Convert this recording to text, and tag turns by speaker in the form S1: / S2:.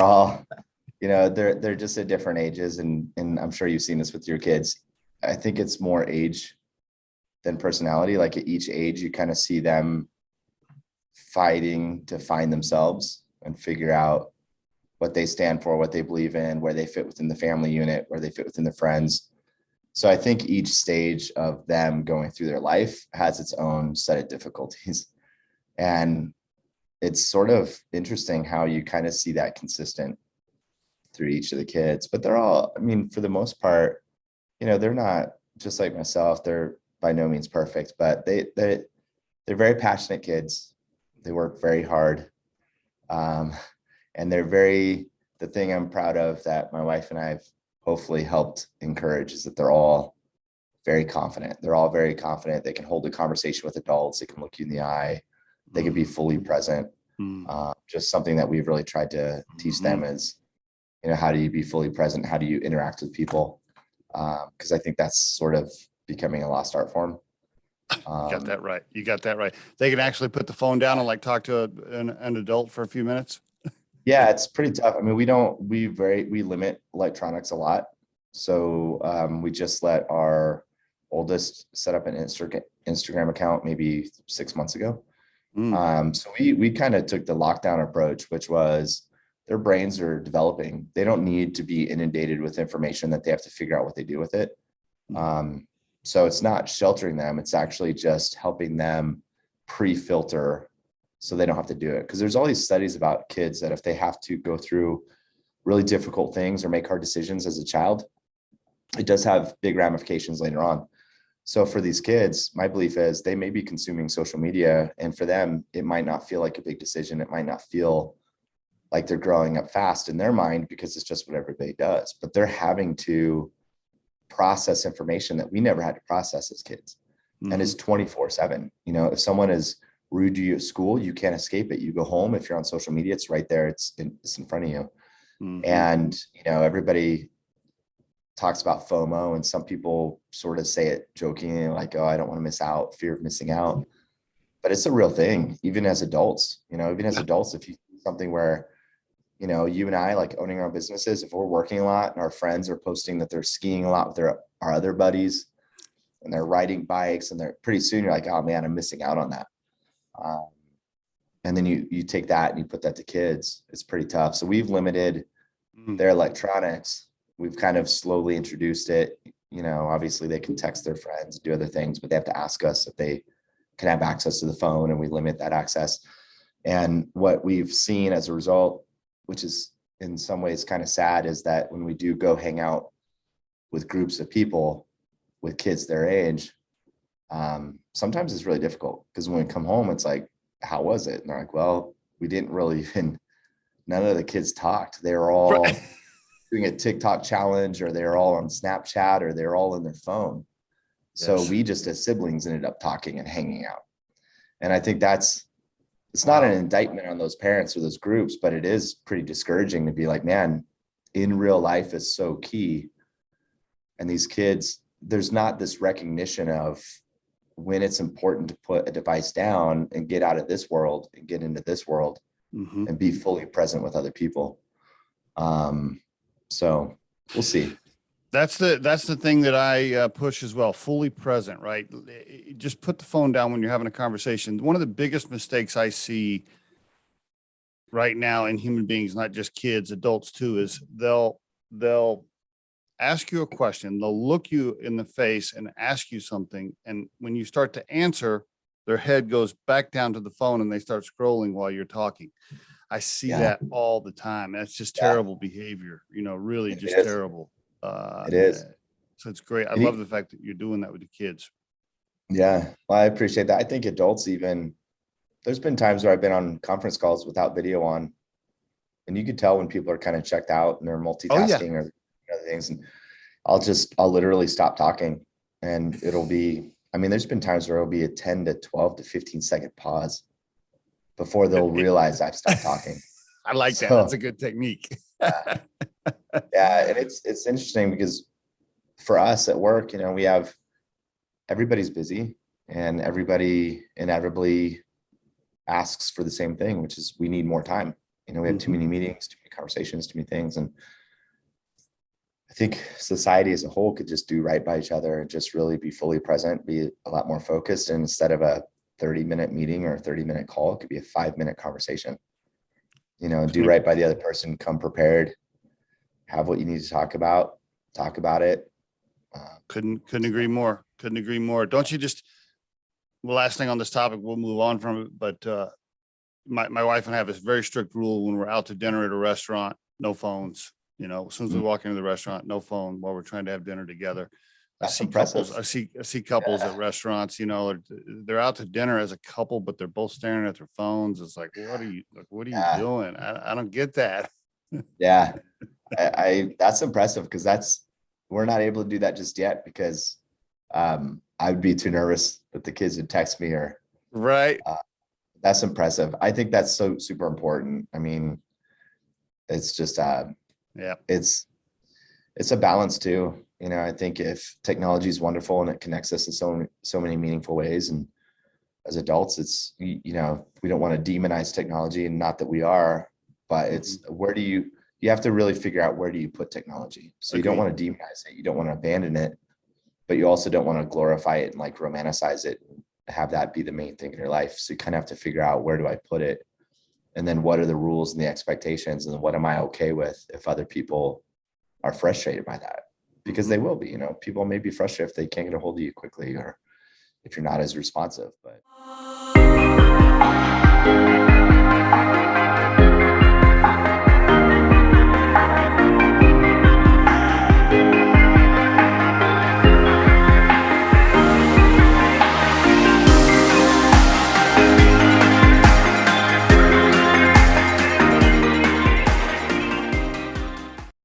S1: all, they're just at different ages, and I'm sure you've seen this with your kids. I think it's more age than personality. Like at each age, you kind of see them fighting to find themselves and figure out what they stand for, what they believe in, where they fit within the family unit, where they fit within the friends. So I think each stage of them going through their life has its own set of difficulties. And it's sort of interesting how you kind of see that consistent through each of the kids. But they're all, I mean, for the most part, they're not just like myself. They're by no means perfect, but they're very passionate kids. They work very hard. And the thing I'm proud of that my wife and I have hopefully helped encourage is that they're all very confident. They're all very confident. They can hold a conversation with adults. They can look you in the eye. They can be fully present. Just something that we've really tried to teach them is, how do you be fully present? How do you interact with people? Because I think that's sort of becoming a lost art form.
S2: You got that right. You got that right. They can actually put the phone down and like talk to an adult for a few minutes.
S1: Yeah, it's pretty tough. I mean, we limit electronics a lot. So we just let our oldest set up an Instagram account maybe 6 months ago. So we kind of took the lockdown approach, which was their brains are developing. They don't need to be inundated with information that they have to figure out what they do with it. So it's not sheltering them. It's actually just helping them pre-filter so they don't have to do it. Because there's all these studies about kids that if they have to go through really difficult things or make hard decisions as a child, it does have big ramifications later on. So for these kids, my belief is they may be consuming social media, and for them, it might not feel like a big decision. It might not feel like they're growing up fast in their mind because it's just what everybody does, but they're having to process information that we never had to process as kids. And it's 24/7. If someone is rude to you at school, you can't escape it. You go home. If you're on social media, it's right there. It's in front of you. And, everybody talks about FOMO, and some people sort of say it jokingly, like, oh, I don't want to miss out, fear of missing out. But it's a real thing, even as adults, if you do something where, you and I, like owning our own businesses, if we're working a lot and our friends are posting that they're skiing a lot with our other buddies and they're riding bikes, and they're pretty soon you're like, oh man, I'm missing out on that. And then you take that and you put that to kids. It's pretty tough. So we've limited their electronics. We've kind of slowly introduced it. Obviously they can text their friends, do other things, but they have to ask us if they can have access to the phone, and we limit that access. And what we've seen as a result, which is in some ways kind of sad, is that when we do go hang out with groups of people with kids their age, sometimes it's really difficult, because when we come home, it's like, how was it? And they're like, well, we didn't really none of the kids talked. They were all doing a TikTok challenge, or they're all on Snapchat, or they're all in their phone. So we just as siblings ended up talking and hanging out. And I think it's not an indictment on those parents or those groups, but it is pretty discouraging to be like, man, in real life is so key. And these kids, there's not this recognition of when it's important to put a device down and get out of this world and get into this world and be fully present with other people. So we'll see.
S2: That's the thing that I push as well. Fully present, right? Just put the phone down when you're having a conversation. One of the biggest mistakes I see right now in human beings, not just kids, adults too, is they'll ask you a question. They'll look you in the face and ask you something. And when you start to answer, their head goes back down to the phone and they start scrolling while you're talking. I see that all the time. That's just terrible behavior, really just terrible.
S1: It is.
S2: So it's great. I love the fact that you're doing that with the kids.
S1: Yeah, well, I appreciate that. I think adults even, there's been times where I've been on conference calls without video on, and you could tell when people are kind of checked out and they're multitasking or other things. And I'll literally stop talking, and there's been times where it'll be a 10 to 12 to 15 second pause before they'll realize I've stopped talking.
S2: I like that. That's a good technique.
S1: Yeah. And it's interesting because for us at work, everybody's busy, and everybody inevitably asks for the same thing, which is we need more time. We have too many meetings, too many conversations, too many things. And I think society as a whole could just do right by each other and just really be fully present, be a lot more focused. And instead of a 30-minute meeting or a 30-minute call, it could be a 5-minute conversation. Do right by the other person, come prepared, have what you need to talk about it.
S2: Couldn't agree more. Couldn't agree more. Don't you just, the last thing on this topic, we'll move on from it, but my wife and I have this very strict rule when we're out to dinner at a restaurant, no phones. As soon as we walk into the restaurant, no phone while we're trying to have dinner together.
S1: That's impressive.
S2: Couples, I see couples at restaurants, they're out to dinner as a couple, but they're both staring at their phones. It's like, what are you doing? I don't get that.
S1: Yeah. I that's impressive because we're not able to do that just yet because I'd be too nervous that the kids would text me or
S2: right.
S1: That's impressive. I think that's so super important. I mean, it's just it's a balance too. I think if technology is wonderful and it connects us in so many meaningful ways, and as adults, it's we don't want to demonize technology, and not that we are, but it's where do you have to really figure out where do you put technology. So you don't want to demonize it, you don't want to abandon it, but you also don't want to glorify it and like romanticize it, and have that be the main thing in your life. So you kind of have to figure out, where do I put it? And then what are the rules and the expectations? And what am I okay with if other people are frustrated by that? Because they will be, people may be frustrated if they can't get a hold of you quickly, or if you're not as responsive, but